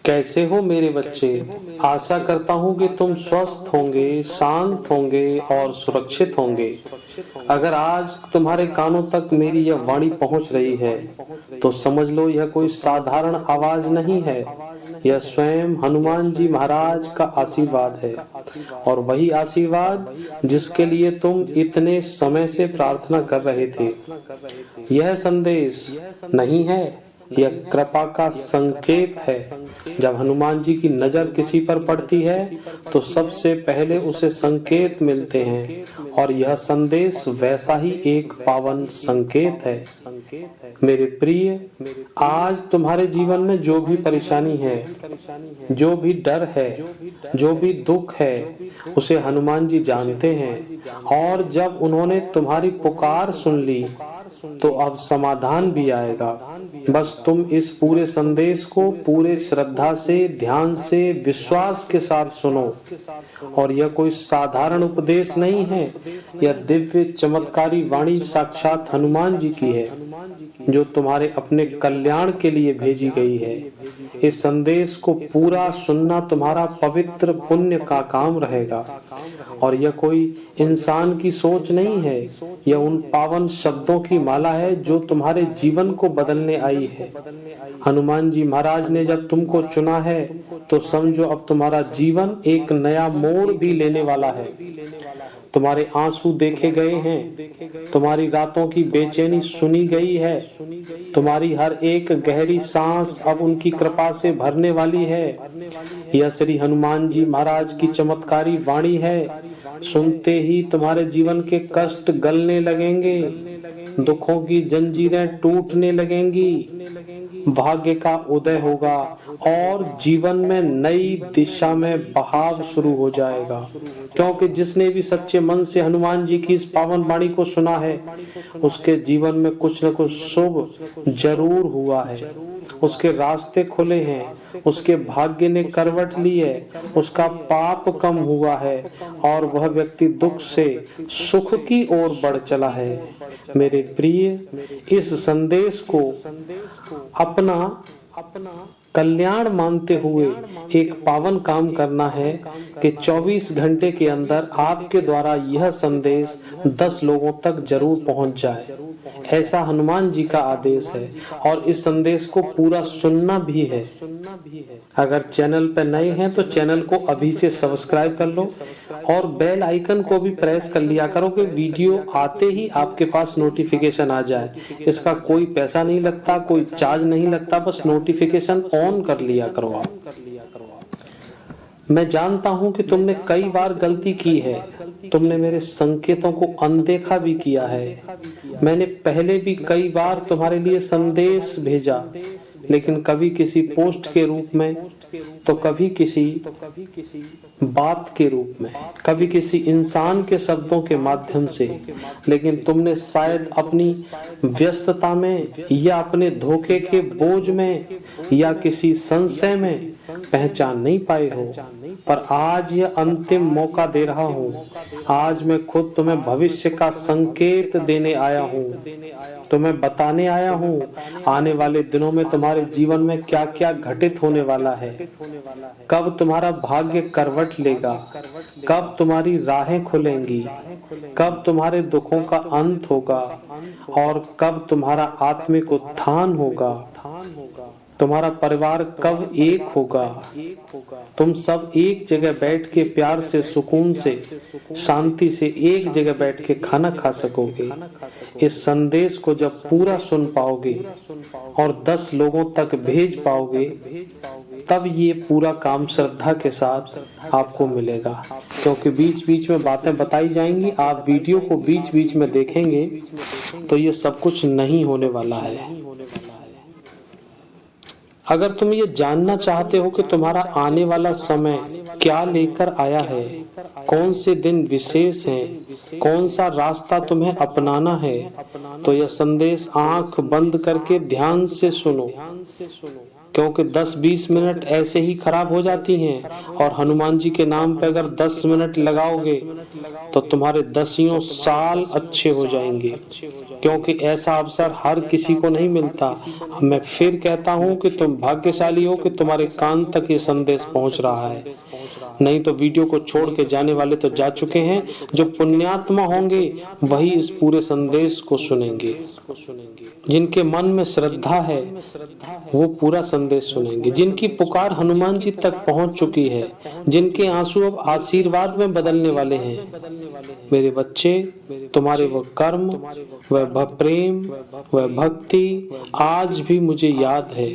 कैसे हो मेरे बच्चे। आशा करता हूँ कि तुम स्वस्थ होंगे, शांत होंगे और सुरक्षित होंगे। अगर आज तुम्हारे कानों तक मेरी यह वाणी पहुँच रही है तो समझ लो यह कोई साधारण आवाज नहीं है। यह स्वयं हनुमान जी महाराज का आशीर्वाद है, और वही आशीर्वाद जिसके लिए तुम इतने समय से प्रार्थना कर रहे थे। यह संदेश नहीं है, यह कृपा का संकेत है। जब हनुमान जी की नजर किसी पर पड़ती है तो सबसे पहले उसे संकेत मिलते हैं, और यह संदेश वैसा ही एक पावन संकेत है। मेरे प्रिय, आज तुम्हारे जीवन में जो भी परेशानी है, जो भी डर है, जो भी दुख है, उसे हनुमान जी जानते हैं। और जब उन्होंने तुम्हारी पुकार सुन ली तो अब समाधान भी आएगा। बस तुम इस पूरे संदेश को पूरे श्रद्धा से, ध्यान से, विश्वास के साथ सुनो। और यह कोई साधारण उपदेश नहीं है, यह दिव्य चमत्कारी वाणी साक्षात हनुमान जी की है, जो तुम्हारे अपने कल्याण के लिए भेजी गई है। इस संदेश को पूरा सुनना तुम्हारा पवित्र पुण्य का काम रहेगा। और यह कोई इंसान की सोच नहीं है, यह उन पावन शब्दों की माला है जो तुम्हारे जीवन को बदलने आई है। हनुमान जी महाराज ने जब तुमको चुना है तो समझो अब तुम्हारा जीवन एक नया मोड़ भी लेने वाला है। तुम्हारे आंसू देखे गए हैं, तुम्हारी रातों की बेचैनी सुनी गई है, तुम्हारी हर एक गहरी सांस अब उनकी कृपा से भरने वाली है। यह श्री हनुमान जी महाराज की चमत्कारी वाणी है। सुनते ही तुम्हारे जीवन के कष्ट गलने लगेंगे, दुखों की जंजीरें टूटने लगेंगी, भाग्य का उदय होगा और जीवन में नई दिशा में बहाव शुरू हो जाएगा। क्योंकि जिसने भी सच्चे मन से हनुमान जी की इस पावन वाणी को सुना है, उसके जीवन में कुछ न कुछ शुभ जरूर हुआ है। उसके रास्ते खुले हैं, उसके भाग्य ने करवट ली है, उसका पाप कम हुआ है और वह व्यक्ति दुख से सुख की ओर बढ़ चला है। मेरे प्रिय, इस संदेश को अपना कल्याण मानते हुए एक पावन काम करना है कि 24 घंटे के अंदर आपके द्वारा यह संदेश 10 लोगों तक जरूर पहुंच जाए। ऐसा हनुमान जी का आदेश है, और इस संदेश को पूरा सुनना भी है। अगर चैनल पर नए हैं तो चैनल को अभी से सब्सक्राइब कर लो और बेल आइकन को भी प्रेस कर लिया करो कि वीडियो आते ही आपके पास नोटिफिकेशन आ जाए। इसका कोई पैसा नहीं लगता, कोई चार्ज नहीं लगता, बस नोटिफिकेशन ऑन कर लिया करो आप। मैं जानता हूं कि तुमने कई बार गलती की है, तुमने मेरे संकेतों को अनदेखा भी किया है। मैंने पहले भी कई बार तुम्हारे लिए संदेश भेजा, लेकिन कभी किसी पोस्ट के रूप में, तो कभी किसी बात के रूप में, कभी किसी इंसान के शब्दों के माध्यम से। लेकिन तुमने शायद अपनी व्यस्तता में या अपने धोखे के बोझ में या किसी संशय में पहचान नहीं पाए हो। पर आज यह अंतिम मौका दे रहा हूँ। आज मैं खुद तुम्हें भविष्य का संकेत देने आया हूँ, तुम्हें बताने आया हूँ आने वाले दिनों में तुम्हारे जीवन में क्या क्या घटित होने वाला है, कब तुम्हारा भाग्य करवट लेगा, कब तुम्हारी राहें खुलेंगी, कब तुम्हारे दुखों का अंत होगा और कब तुम्हारा आत्मिक उत्थान होगा, तुम्हारा परिवार कब एक होगा, तुम सब एक जगह बैठ के प्यार से, सुकून से, शांति से एक जगह बैठ के खाना खा सकोगे। इस संदेश को जब पूरा सुन पाओगे और 10 लोगों तक भेज पाओगे, तब ये पूरा काम श्रद्धा के साथ आपको मिलेगा। क्योंकि बीच बीच में बातें बताई जाएंगी, आप वीडियो को बीच बीच में देखेंगे तो ये सब कुछ नहीं होने वाला है। अगर तुम ये जानना चाहते हो कि तुम्हारा आने वाला समय क्या लेकर आया है, कौन से दिन विशेष हैं, कौन सा रास्ता तुम्हें अपनाना है, तो यह संदेश आंख बंद करके ध्यान से सुनो। क्योंकि 10-20 मिनट ऐसे ही खराब हो जाती हैं, और हनुमान जी के नाम पे अगर 10 मिनट लगाओगे तो तुम्हारे 10 साल अच्छे हो जाएंगे। क्योंकि ऐसा अवसर हर किसी को नहीं मिलता। मैं फिर कहता हूँ कि तुम भाग्यशाली हो कि तुम्हारे कान तक ये संदेश पहुंच रहा है। नहीं तो वीडियो को छोड़ के जाने वाले तो जा चुके हैं। जो पुण्यात्मा होंगे वही इस पूरे संदेश को सुनेंगे। जिनके मन में श्रद्धा है वो पूरा संदेश सुनेंगे। जिनकी पुकार हनुमान जी तक पहुंच चुकी है, जिनके आंसू अब आशीर्वाद में बदलने वाले हैं। मेरे बच्चे, तुम्हारे वह कर्म, वह प्रेम, वह भक्ति आज भी मुझे याद है।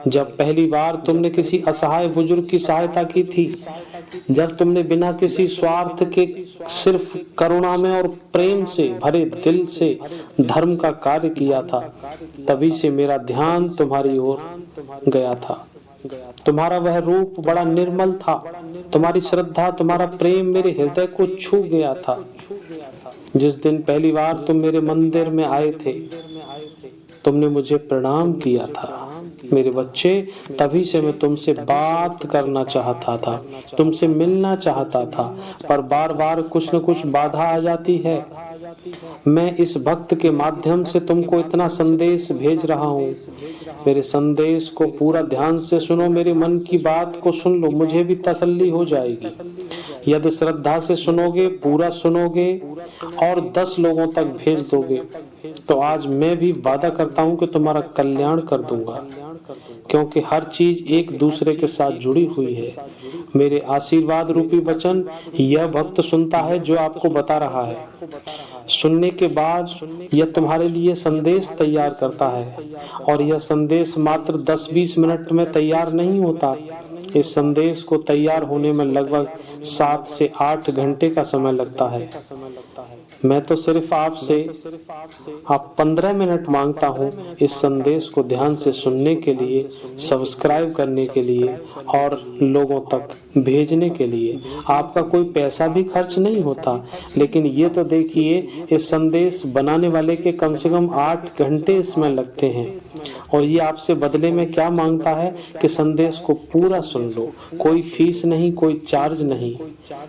जब पहली बार तुमने किसी असहाय बुजुर्ग की सहायता की थी, जब तुमने बिना किसी स्वार्थ के सिर्फ करुणा में और प्रेम से भरे दिल से धर्म का कार्य किया था, तभी से मेरा ध्यान तुम्हारी ओर गया था। तुम्हारा वह रूप बड़ा निर्मल था। तुम्हारी श्रद्धा, तुम्हारा प्रेम मेरे हृदय को छू गया था। जिस दिन पहली बार तुम मेरे मंदिर में आए थे, तुमने मुझे प्रणाम किया था। मेरे बच्चे, तभी से मैं तुमसे बात करना चाहता था, तुमसे मिलना चाहता था, पर बार बार कुछ न कुछ बाधा आ जाती है। मैं इस भक्त के माध्यम से तुमको इतना संदेश भेज रहा हूँ। मेरे संदेश को पूरा ध्यान से सुनो, मेरे मन की बात को सुन लो, मुझे भी तसल्ली हो जाएगी। यदि श्रद्धा से सुनोगे, पूरा सुनोगे और 10 लोगों तक भेज दोगे, तो आज मैं भी वादा करता हूँ कि तुम्हारा कल्याण कर दूंगा, क्योंकि हर चीज एक दूसरे के साथ जुड़ी हुई है। मेरे आशीर्वाद रूपी वचन यह भक्त सुनता है जो आपको बता रहा है। सुनने के बाद यह तुम्हारे लिए संदेश तैयार करता है, और यह संदेश मात्र 10-20 मिनट में तैयार नहीं होता। इस संदेश को तैयार होने में लगभग 7 से 8 घंटे का समय लगता है। मैं तो सिर्फ आपसे 15 मिनट मांगता हूँ इस संदेश को ध्यान से सुनने के लिए, सब्सक्राइब करने के लिए और लोगों तक भेजने के लिए। आपका कोई पैसा भी खर्च नहीं होता, लेकिन ये तो देखिए, इस संदेश बनाने वाले के कम से कम 8 घंटे इसमें लगते हैं, और ये आपसे बदले में क्या मांगता है कि संदेश को पूरा सुन लो। कोई फीस नहीं, कोई चार्ज नहीं,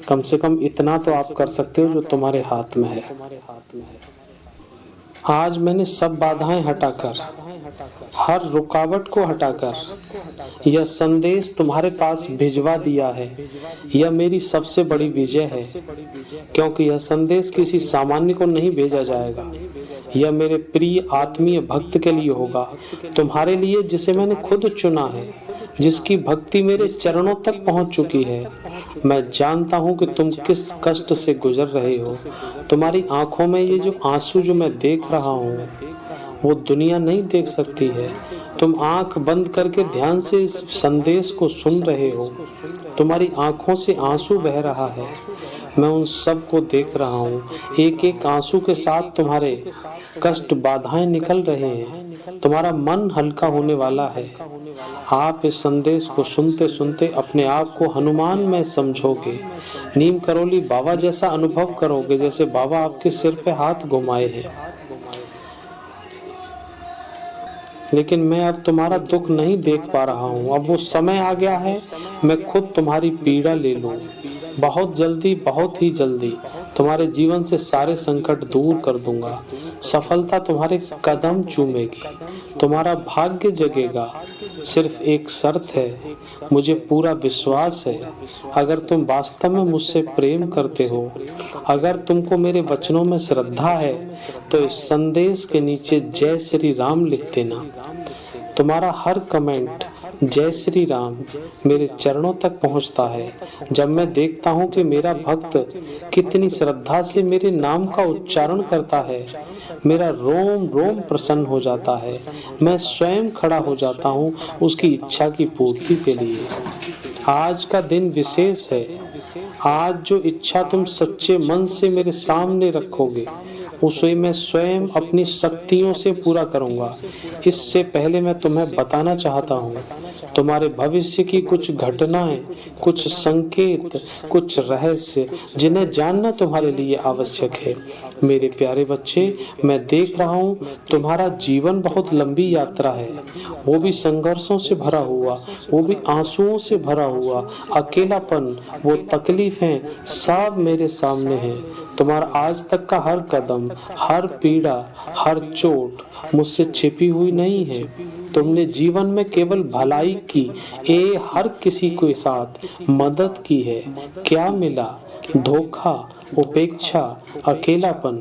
कम से कम इतना तो आप कर सकते हो जो तुम्हारे हाथ में है। आज मैंने सब बाधाएं हटाकर, हर रुकावट को हटाकर यह संदेश तुम्हारे पास भिजवा दिया है। यह मेरी सबसे बड़ी विजय है, क्योंकि यह संदेश किसी सामान्य को नहीं भेजा जाएगा। यह मेरे प्रिय आत्मीय भक्त के लिए होगा, तुम्हारे लिए, जिसे मैंने खुद चुना है, जिसकी भक्ति मेरे चरणों तक पहुंच चुकी है। मैं जानता हूं कि तुम किस कष्ट से गुजर रहे हो। तुम्हारी आंखों में ये जो आंसू जो मैं देख रहा हूँ, वो दुनिया नहीं देख सकती है। तुम आंख बंद करके ध्यान से इस संदेश को सुन रहे हो। तुम्हारी आंखों से आंसू बह रहा है, मैं उन सब को देख रहा हूँ। एक एक आंसू के साथ तुम्हारे कष्ट, बाधाएं निकल रहे हैं। तुम्हारा मन हल्का होने वाला है। आप इस संदेश को सुनते सुनते अपने आप को हनुमान में समझोगे। नीम करोली बाबा जैसा अनुभव करोगे, जैसे बाबा आपके सिर पे हाथ घुमाए हैं। लेकिन मैं अब तुम्हारा दुख नहीं देख पा रहा हूँ। अब वो समय आ गया है, मैं खुद तुम्हारी पीड़ा ले लूं। बहुत जल्दी, बहुत ही जल्दी तुम्हारे जीवन से सारे संकट दूर कर दूंगा। सफलता तुम्हारे कदम चूमेगी, तुम्हारा भाग्य जगेगा। सिर्फ एक शर्त है, मुझे पूरा विश्वास है, अगर तुम वास्तव में मुझसे प्रेम करते हो, अगर तुमको मेरे वचनों में श्रद्धा है, तो इस संदेश के नीचे जय श्री राम लिख देना। तुम्हारा हर कमेंट जय श्री राम मेरे चरणों तक पहुंचता है। जब मैं देखता हूं कि मेरा भक्त कितनी श्रद्धा से मेरे नाम का उच्चारण करता है, मेरा रोम रोम प्रसन्न हो जाता है। मैं स्वयं खड़ा हो जाता हूं उसकी इच्छा की पूर्ति के लिए। आज का दिन विशेष है। आज जो इच्छा तुम सच्चे मन से मेरे सामने रखोगे, उसे मैं स्वयं अपनी शक्तियों से पूरा करूंगा। इससे पहले मैं तुम्हें बताना चाहता हूँ, तुम्हारे भविष्य की कुछ घटनाएं, कुछ संकेत, कुछ रहस्य, जिन्हें जानना तुम्हारे लिए आवश्यक है। मेरे प्यारे बच्चे, मैं देख रहा हूँ तुम्हारा जीवन बहुत लंबी यात्रा है, वो भी संघर्षों से भरा हुआ, वो भी आंसुओं से भरा हुआ। अकेलापन, वो तकलीफें सब मेरे सामने हैं। तुम्हारा आज तक का हर कदम, हर पीड़ा, हर चोट मुझसे छिपी हुई नहीं है। तुमने जीवन में केवल भलाई की, हर किसी के साथ मदद की है। क्या मिला? धोखा, उपेक्षा, अकेलापन।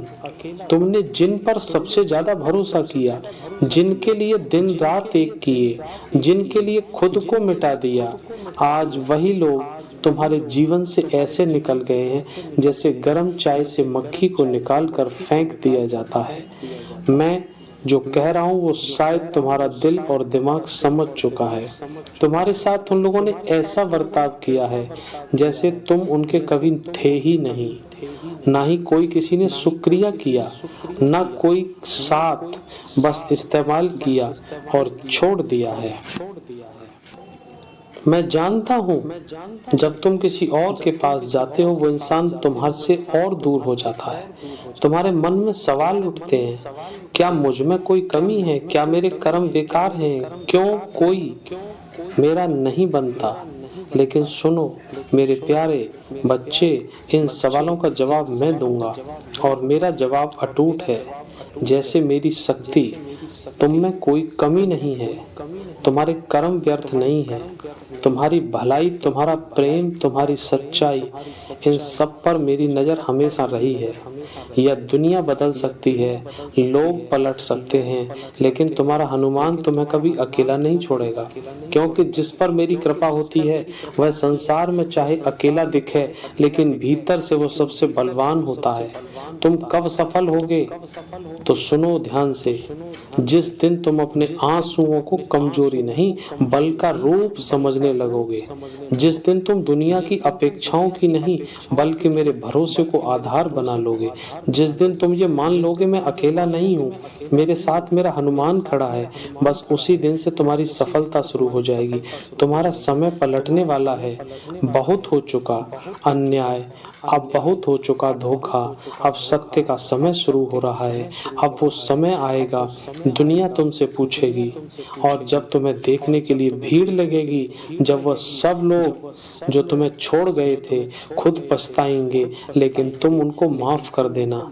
तुमने जिन पर सबसे ज्यादा भरोसा किया, जिनके लिए दिन रात एक किए, जिनके लिए खुद को मिटा दिया, आज वही लोग तुम्हारे जीवन से ऐसे निकल गए हैं जैसे गर्म चाय से मक्खी को निकाल कर फेंक दिया जाता है। मैं जो कह रहा हूँ वो शायद तुम्हारा दिल और दिमाग समझ चुका है। तुम्हारे साथ उन लोगों ने ऐसा बर्ताव किया है जैसे तुम उनके कभी थे ही नहीं। ना ही कोई किसी ने शुक्रिया किया, ना कोई साथ, बस इस्तेमाल किया और छोड़ दिया है। मैं जानता हूँ जब तुम किसी और के पास जाते हो वो इंसान तुम्हारे से और दूर हो जाता है। तुम्हारे मन में सवाल उठते हैं, क्या मुझ में कोई कमी है? क्या मेरे कर्म बेकार हैं? क्यों कोई मेरा नहीं बनता? लेकिन सुनो मेरे प्यारे बच्चे, इन सवालों का जवाब मैं दूंगा और मेरा जवाब अटूट है। जैसे मेरी शक्ति, तुम में कोई कमी नहीं है। तुम्हारे कर्म व्यर्थ नहीं है। तुम्हारी भलाई, तुम्हारा प्रेम, तुम्हारी सच्चाई, इन सब पर मेरी नजर हमेशा रही है। यह दुनिया बदल सकती है, लोग पलट सकते हैं, लेकिन तुम्हारा हनुमान तुम्हें कभी अकेला नहीं छोड़ेगा, क्योंकि जिस पर मेरी कृपा होती है वह संसार में चाहे अकेला दिखे लेकिन भीतर से वो सबसे बलवान होता है। तुम कब सफल होगे? तो सुनो ध्यान से, जिस दिन तुम अपने आंसुओं को कमजोरी नहीं बल का रूप समझने लगोगे, जिस दिन तुम दुनिया की अपेक्षाओं की नहीं बल्कि मेरे भरोसे को आधार बना लोगे, जिस दिन तुम ये मान लोगे मैं अकेला नहीं हूँ, मेरे साथ मेरा हनुमान खड़ा है, बस उसी दिन से तुम्हारी सफलता शुरू हो जाएगी। तुम्हारा समय पलटने वाला है। बहुत हो चुका अन्याय, अब बहुत हो चुका धोखा, अब सत्य का समय शुरू हो रहा है। अब वो समय आएगा, दुनिया तुमसे पूछेगी, और जब तुम्हें देखने के लिए भीड़ लगेगी, जब वह सब लोग जो तुम्हें छोड़ गए थे खुद पछताएंगे, लेकिन तुम उनको माफ कर देना,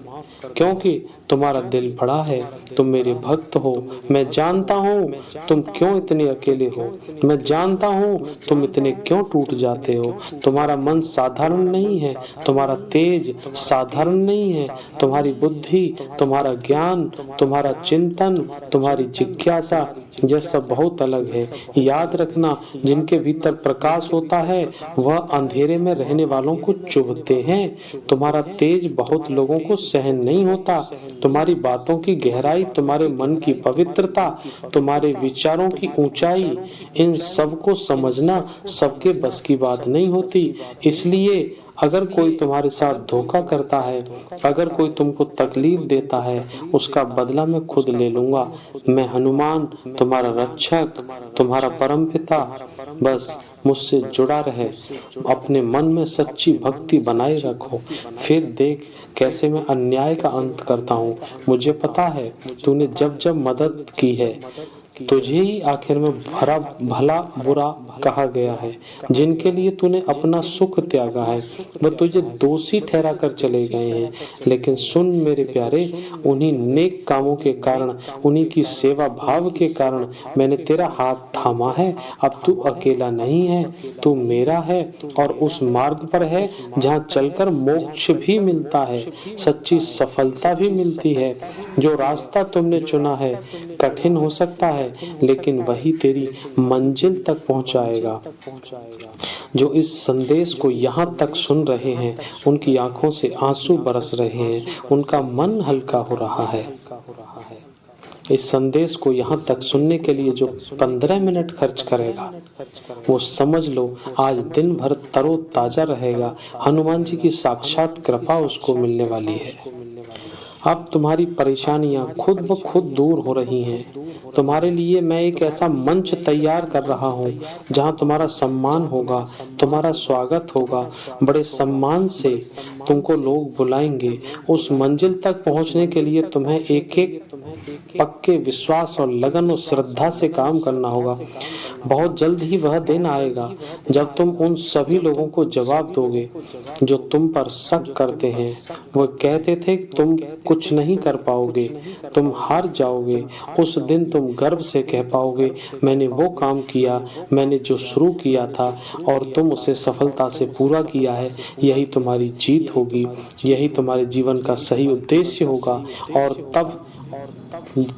क्योंकि तुम्हारा दिल बड़ा है। तुम मेरे भक्त हो। मैं जानता हूँ तुम क्यों इतने अकेले हो। मैं जानता हूँ तुम इतने क्यों टूट जाते हो। तुम्हारा मन साधारण नहीं है, तुम्हारा तेज साधारण नहीं है, तुम्हारी बुद्धि, तुम्हारा ज्ञान, तुम्हारा चिंतन, तुम्हारी जिज्ञासा, यह सब बहुत अलग है। याद रखना, जिनके भीतर प्रकाश होता है वह अंधेरे में रहने वालों को चुभते हैं। तुम्हारा तेज बहुत लोगों को सहन नहीं होता। तुम्हारी बातों की गहराई, तुम्हारे मन की पवित्रता, तुम्हारे विचारों की ऊंचाई, इन सब को समझना सबके बस की बात नहीं होती। इसलिए अगर कोई तुम्हारे साथ धोखा करता है, अगर कोई तुमको तकलीफ देता है, उसका बदला मैं खुद ले लूंगा। मैं हनुमान, तुम्हारा रक्षक, तुम्हारा परमपिता। बस मुझसे जुड़ा रहे, अपने मन में सच्ची भक्ति बनाए रखो, फिर देख कैसे मैं अन्याय का अंत करता हूँ। मुझे पता है तूने जब जब मदद की है तुझे ही आखिर में भला बुरा कहा गया है। जिनके लिए तूने अपना सुख त्यागा है वह तुझे दोषी ठहरा कर चले गए हैं, लेकिन सुन मेरे प्यारे, उन्हीं नेक कामों के कारण, उन्हीं की सेवा भाव के कारण मैंने तेरा हाथ थामा है। अब तू अकेला नहीं है, तू मेरा है और उस मार्ग पर है जहाँ चलकर मोक्ष भी मिलता है, सच्ची सफलता भी मिलती है। जो रास्ता तुमने चुना है कठिन हो सकता है, लेकिन वही तेरी मंजिल तक पहुंचाएगा। जो इस संदेश को यहाँ तक सुन रहे हैं उनकी आंखों से आंसू बरस रहे हैं, उनका मन हल्का हो रहा है। इस संदेश को यहाँ तक सुनने के लिए जो 15 मिनट खर्च करेगा वो समझ लो आज दिन भर तरोताजा रहेगा। हनुमान जी की साक्षात कृपा उसको मिलने वाली है। अब तुम्हारी परेशानियां खुद ब खुद दूर हो रही हैं। तुम्हारे लिए मैं एक ऐसा मंच तैयार कर रहा हूँ जहाँ तुम्हारा सम्मान होगा, तुम्हारा स्वागत होगा, बड़े सम्मान से तुमको लोग बुलाएंगे। उस मंजिल तक पहुँचने के लिए तुम्हें एक एक पक्के विश्वास और लगन और श्रद्धा से काम करना होगा। बहुत जल्द ही वह दिन आएगा जब तुम उन सभी लोगों को जवाब दोगे जो तुम पर शक करते हैं। वो कहते थे कि तुम कुछ कुछ नहीं कर पाओगे, तुम हार जाओगे। उस दिन तुम गर्व से कह पाओगे, मैंने वो काम किया, मैंने जो शुरू किया था और तुम उसे सफलता से पूरा किया है। यही तुम्हारी जीत होगी, यही तुम्हारे जीवन का सही उद्देश्य होगा। और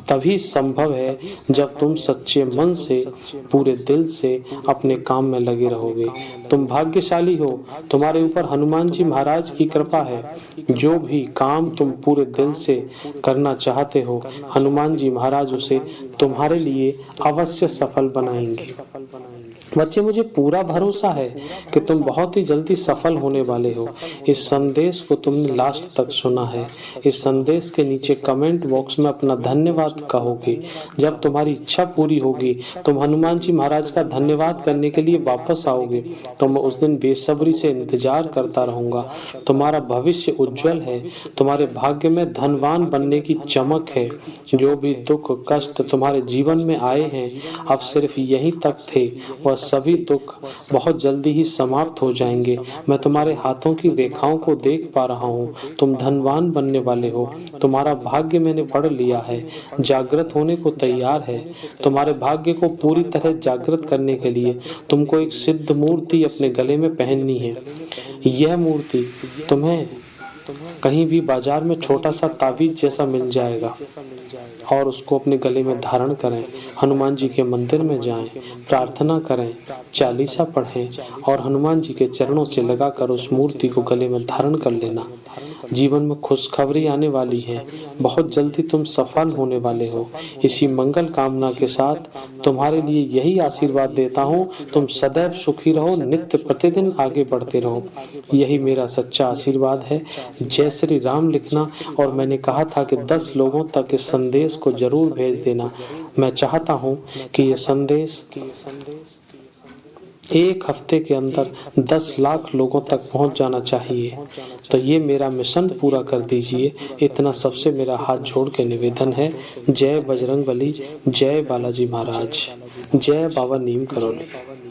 तभी संभव है जब तुम सच्चे मन से, पूरे दिल से अपने काम में लगे रहोगे। तुम भाग्यशाली हो, तुम्हारे ऊपर हनुमान जी महाराज की कृपा है। जो भी काम तुम पूरे दिल से करना चाहते हो, हनुमान जी महाराज उसे तुम्हारे लिए अवश्य सफल बनाएंगे। बच्चे, मुझे पूरा भरोसा है कि तुम बहुत ही जल्दी सफल होने वाले हो। इस संदेश को तुमने लास्ट तक सुना है। इस संदेश के नीचे कमेंट बॉक्स में अपना धन्यवाद कहोगे। जब तुम्हारी इच्छा पूरी होगी, तुम हनुमान जी महाराज का धन्यवाद करने के लिए वापस आओगे। तो मैं उस दिन बेसब्री से इंतजार करता रहूंगा। तुम्हारा भविष्य उज्जवल है, तुम्हारे भाग्य में धनवान बनने की चमक है। जो भी दुख कष्ट तुम्हारे जीवन में आए हैं, अब सिर्फ यहीं तक थे, वह सभी दुख बहुत जल्दी ही समाप्त हो जाएंगे। मैं तुम्हारे हाथों की रेखाओं को देख पा रहा हूँ। तुम धनवान बनने वाले हो। तुम्हारा भाग्य मैंने पढ़ लिया है, जागृत होने को तैयार है। तुम्हारे भाग्य को पूरी तरह जागृत करने के लिए तुमको एक सिद्ध मूर्ति अपने गले में पहननी है। यह मूर्ति तुम्हें कहीं भी बाजार में छोटा सा ताबीज जैसा मिल जाएगा और उसको अपने गले में धारण करें। हनुमान जी के मंदिर में जाएं, प्रार्थना करें, चालीसा पढ़ें और हनुमान जी के चरणों से लगाकर उस मूर्ति को गले में धारण कर लेना। जीवन में खुशखबरी आने वाली है, बहुत जल्दी तुम सफल होने वाले हो। इसी मंगल कामना के साथ तुम्हारे लिए यही आशीर्वाद देता हूँ, तुम सदैव सुखी रहो, नित्य प्रतिदिन आगे बढ़ते रहो। यही मेरा सच्चा आशीर्वाद है। जय श्री राम लिखना और मैंने कहा था कि 10 लोगों तक इस संदेश को जरूर भेज देना। मैं चाहता हूँ कि ये संदेश एक हफ्ते के अंदर 10 लाख लोगों तक पहुंच जाना चाहिए। तो ये मेरा मिशन पूरा कर दीजिए। इतना सबसे मेरा हाथ जोड़ के निवेदन है। जय बजरंगबली, जय बालाजी महाराज, जय बाबा नीम करोली।